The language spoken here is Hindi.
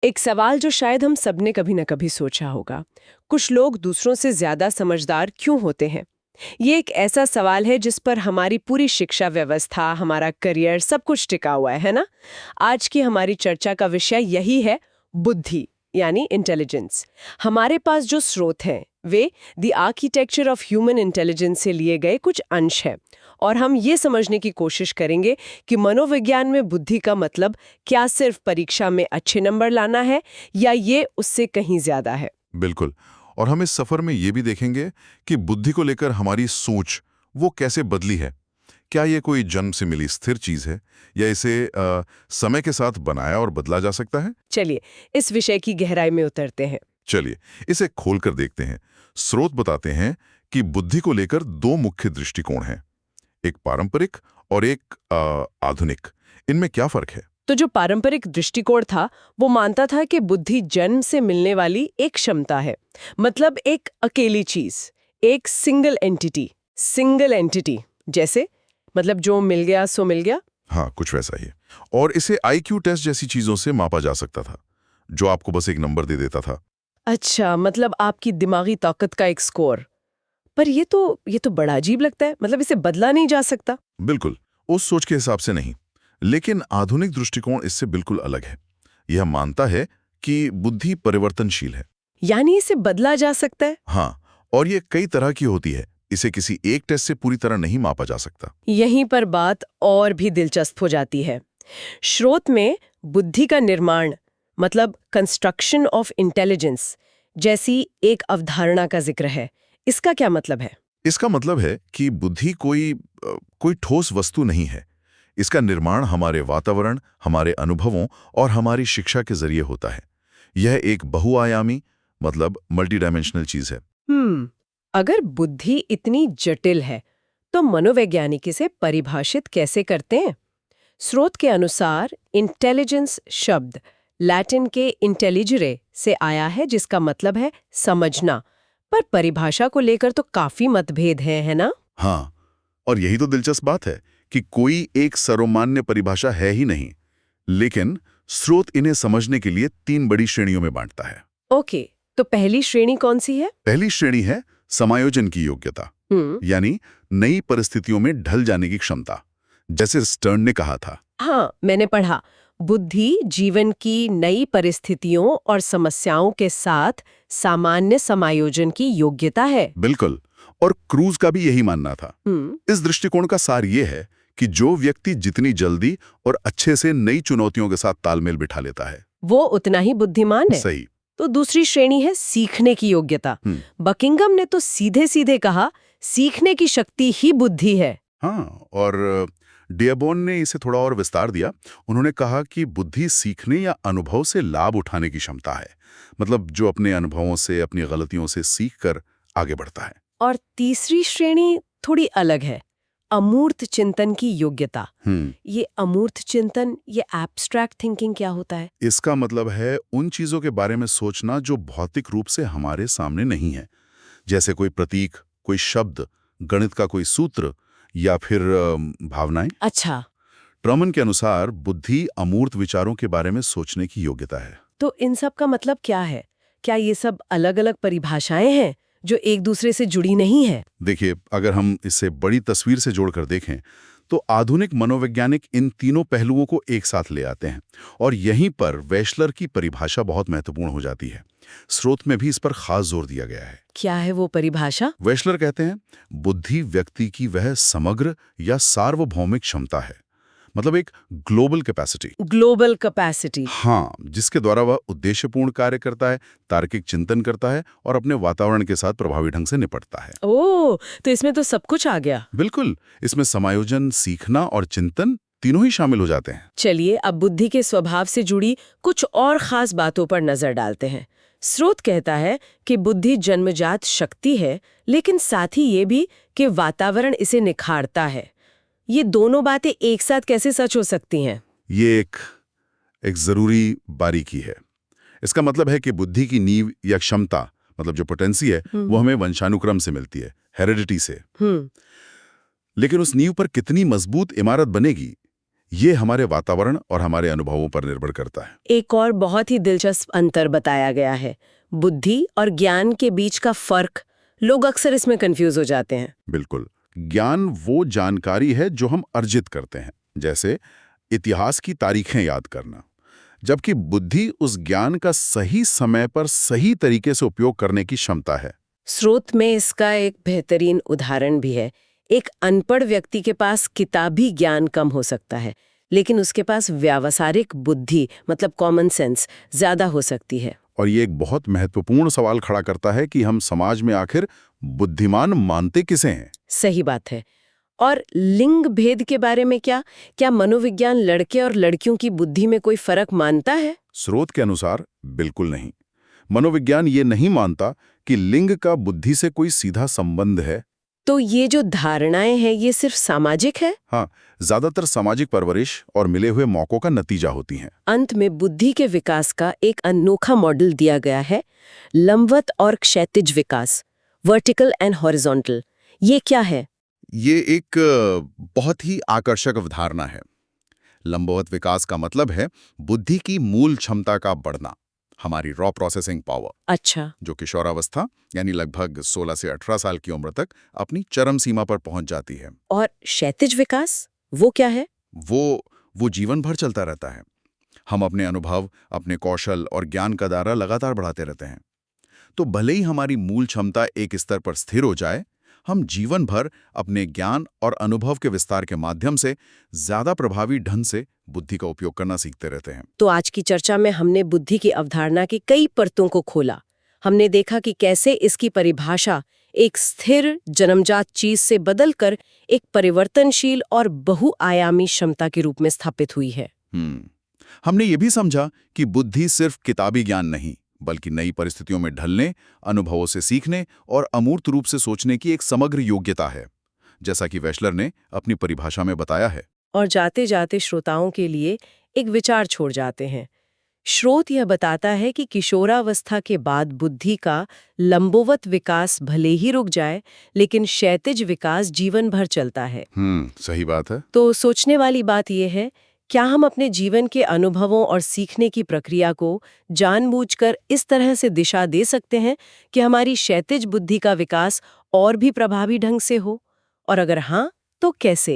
एक सवाल जो शायद हम सबने कभी न कभी सोचा होगा, कुछ लोग दूसरों से ज्यादा समझदार क्यों होते हैं? ये एक ऐसा सवाल है जिस पर हमारी पूरी शिक्षा व्यवस्था, हमारा करियर, सब कुछ टिका हुआ है ना? आज की हमारी चर्चा का विषय यही है, बुद्धि यानी इंटेलिजेंस। हमारे पास जो स्रोत हैं, way the architecture of human intelligence से लिए गए कुछ अंश हैं। और हम ये समझने की कोशिश करेंगे कि मनोविज्ञान में बुद्धि का मतलब क्या सिर्फ परीक्षा में अच्छे नंबर लाना है या ये उससे कहीं ज्यादा है। बिल्कुल। और हम इस सफर में ये भी देखेंगे कि बुद्धि को लेकर हमारी सोच वो कैसे बदली है। क्या ये कोई जन्म से मिली स्थिर चीज है या इसे समय के साथ बनाया और बदला जा सकता है? चलिए इस विषय की गहराई में उतरते हैं। चलिए इसे खोलकर देखते हैं। स्रोत बताते हैं कि बुद्धि को लेकर दो मुख्य दृष्टिकोण हैं, एक पारंपरिक और एक आधुनिक। इनमें क्या फर्क है? तो जो पारंपरिक दृष्टिकोण था वो मानता था कि बुद्धि जन्म से मिलने वाली एक क्षमता है, मतलब एक अकेली चीज, एक सिंगल एंटिटी जैसे, मतलब जो मिल गया सो मिल गया। हाँ, कुछ वैसा ही। और इसे आईक्यू टेस्ट जैसी चीजों से मापा जा सकता था, जो आपको बस एक नंबर दे देता था। अच्छा, मतलब आपकी दिमागी ताकत का एक स्कोर। पर ये तो बड़ा अजीब लगता है, मतलब इसे बदला नहीं जा सकता। बिल्कुल, उस सोच के हिसाब से नहीं। लेकिन आधुनिक दृष्टिकोण इससे बिल्कुल अलग है। यह मानता है कि बुद्धि परिवर्तनशील है। यानी इसे बदला जा सकता है। हाँ, और ये कई तरह की होती है। इसे किसी एक टेस्ट से पूरी तरह नहीं मापा जा सकता। यहीं पर बात और भी दिलचस्प हो जाती है। स्रोत में बुद्धि का निर्माण, मतलब कंस्ट्रक्शन ऑफ इंटेलिजेंस जैसी एक अवधारणा का जिक्र है। इसका क्या मतलब है? इसका मतलब है कि बुद्धि कोई ठोस वस्तु नहीं है। इसका निर्माण हमारे वातावरण, हमारे अनुभवों और हमारी शिक्षा के जरिए होता है। यह एक बहुआयामी, मतलब मल्टी डायमेंशनल चीज है। अगर बुद्धि इतनी जटिल है तो मनोवैज्ञानिक इसे परिभाषित कैसे करते हैं? स्रोत के अनुसार इंटेलिजेंस शब्द लैटिन के इंटेलिजरे से आया है, जिसका मतलब है समझना। पर परिभाषा को लेकर तो काफी मतभेद है ना? हाँ, और यही तो दिलचस्प बात है कि कोई एक सर्वमान्य परिभाषा है ही नहीं। लेकिन स्रोत इन्हें समझने के लिए तीन बड़ी श्रेणियों में बांटता है। ओके, तो पहली श्रेणी कौन सी है? पहली श्रेणी है समायोजन की योग्यता, यानी नई परिस्थितियों में ढल जाने की क्षमता। जैसे स्टर्न ने कहा था। हाँ, मैंने पढ़ा, बुद्धि जीवन की नई परिस्थितियों और समस्याओं के साथ सामान्य समायोजन की योग्यता है। बिल्कुल, और क्रूज का भी यही मानना था। इस दृष्टिकोण का सार ये है कि जो व्यक्ति जितनी जल्दी और अच्छे से नई चुनौतियों के साथ तालमेल बिठा लेता है, वो उतना ही बुद्धिमान है। सही। तो दूसरी श्रेणी है सीखने की योग्यता। बकिंगम ने तो सीधे सीधे कहा, सीखने की शक्ति ही बुद्धि है। हाँ, और डियाबोन ने इसे थोड़ा और विस्तार दिया। उन्होंने कहा कि बुद्धि सीखने या अनुभव से लाभ उठाने की क्षमता है, मतलब जो अपने अनुभवों से, अपनी गलतियों से सीखकर आगे बढ़ता है। और तीसरी श्रेणी थोड़ी अलग है, अमूर्त चिंतन की योग्यता। ये अमूर्त चिंतन, ये एब्स्ट्रैक्ट थिंकिंग क्या होता है? इसका मतलब है उन चीजों के बारे में सोचना जो भौतिक रूप से हमारे सामने नहीं है, जैसे कोई प्रतीक, कोई शब्द, गणित का कोई सूत्र या फिर भावनाएं। अच्छा, ट्रमन के अनुसार बुद्धि अमूर्त विचारों के बारे में सोचने की योग्यता है। तो इन सब का मतलब क्या है? क्या ये सब अलग-अलग परिभाषाएं हैं जो एक दूसरे से जुड़ी नहीं है? देखिए, अगर हम इसे बड़ी तस्वीर से जोड़कर देखें तो आधुनिक मनोवैज्ञानिक इन तीनों पहलुओं को एक साथ ले आते हैं, और यहीं पर वेशलर की परिभाषा बहुत महत्वपूर्ण हो जाती है। स्रोत में भी इस पर खास जोर दिया गया है। क्या है वो परिभाषा? वेशलर कहते हैं, बुद्धि व्यक्ति की वह समग्र या सार्वभौमिक क्षमता है, मतलब एक ग्लोबल कैपेसिटी। Global capacity. हाँ, जिसके द्वारा वह उद्देश्यपूर्ण कार्य करता है, तार्किक चिंतन करता है और अपने वातावरण के साथ प्रभावी ढंग से निपटता है। ओह, तो इसमें तो सब कुछ आ गया। बिल्कुल, इसमें समायोजन, सीखना और चिंतन तीनों ही शामिल हो जाते हैं। चलिए अब बुद्धि के स्वभाव से जुड़ी कुछ और खास बातों पर नजर डालते हैं। स्रोत कहता है कि बुद्धि जन्मजात शक्ति है, लेकिन साथ ही ये भी कि वातावरण इसे निखारता है। ये दोनों बातें एक साथ कैसे सच हो सकती हैं? ये एक जरूरी बारीकी है। इसका मतलब है कि बुद्धि की नींव या क्षमता, मतलब जो पोटेंसी है, वो हमें वंशानुक्रम से मिलती है, हेरिडिटी से। लेकिन उस नींव पर कितनी मजबूत इमारत बनेगी, ये हमारे वातावरण और हमारे अनुभवों पर निर्भर करता है। एक और बहुत ही दिलचस्प अंतर बताया गया है, बुद्धि और ज्ञान के बीच का फर्क। लोग अक्सर इसमें कंफ्यूज हो जाते हैं। बिल्कुल। ज्ञान वो जानकारी है जो हम अर्जित करते हैं, जैसे इतिहास की तारीखें याद करना, जबकि बुद्धि उस ज्ञान का सही समय पर सही तरीके से उपयोग करने की क्षमता है। स्रोत में इसका एक बेहतरीन उदाहरण भी है। एक अनपढ़ व्यक्ति के पास किताबी ज्ञान कम हो सकता है, लेकिन उसके पास व्यावसायिक बुद्धि मतलब कॉमन सेंस ज्यादा हो सकती है। और ये एक बहुत महत्वपूर्ण सवाल खड़ा करता है कि हम समाज में आखिर बुद्धिमान मानते किसे हैं? सही बात है। और लिंग भेद के बारे में क्या मनोविज्ञान लड़के और लड़कियों की बुद्धि में कोई फर्क मानता है? स्रोत के अनुसार बिल्कुल नहीं। मनोविज्ञान ये नहीं मानता कि लिंग का बुद्धि से कोई सीधा संबंध है। तो ये जो धारणाएं हैं ये सिर्फ सामाजिक है? हाँ, ज्यादातर सामाजिक परवरिश और मिले हुए मौकों का नतीजा होती हैं। अंत में बुद्धि के विकास का एक अनोखा मॉडल दिया गया है, लंबवत और क्षैतिज विकास, वर्टिकल एंड हॉरिजॉन्टल। ये क्या है? ये एक बहुत ही आकर्षक अवधारणा है। लंबवत विकास का मतलब है बुद्धि की मूल क्षमता का बढ़ना, हमारी रॉ प्रोसेसिंग पावर, अच्छा। जो किशोरावस्था यानी लगभग 16 से 18 साल की उम्र तक अपनी चरम सीमा पर पहुंच जाती है। और क्षैतिज विकास वो क्या है? वो जीवन भर चलता रहता है। हम अपने अनुभव, अपने कौशल और ज्ञान का दायरा लगातार बढ़ाते रहते हैं। तो भले ही हमारी मूल क्षमता एक स्तर पर स्थिर हो जाए, हम जीवन भर अपने ज्ञान और अनुभव के विस्तार के माध्यम से ज्यादा प्रभावी ढंग से बुद्धि का उपयोग करना सीखते रहते हैं। तो आज की चर्चा में हमने बुद्धि की अवधारणा की कई परतों को खोला। हमने देखा कि कैसे इसकी परिभाषा एक स्थिर जन्मजात चीज से बदलकर एक परिवर्तनशील और बहुआयामी क्षमता के रूप में स्थापित हुई है। हमने ये भी समझा कि बुद्धि सिर्फ किताबी ज्ञान नहीं, बल्कि नई परिस्थितियों में ढलने, अनुभवों से सीखने और अमूर्त रूप से सोचने की एक समग्र योग्यता है, जैसा कि वेशलर ने अपनी परिभाषा में बताया है। और जाते जाते श्रोताओं के लिए एक विचार छोड़ जाते हैं। स्रोत यह बताता है कि किशोरावस्था के बाद बुद्धि का लंबवत विकास भले ही रुक जाए, लेकिन क्षैतिज विकास जीवन भर चलता है। सही बात है। तो सोचने वाली बात यह है, क्या हम अपने जीवन के अनुभवों और सीखने की प्रक्रिया को जानबूझकर इस तरह से दिशा दे सकते हैं कि हमारी क्षैतिज बुद्धि का विकास और भी प्रभावी ढंग से हो? और अगर हाँ, तो कैसे?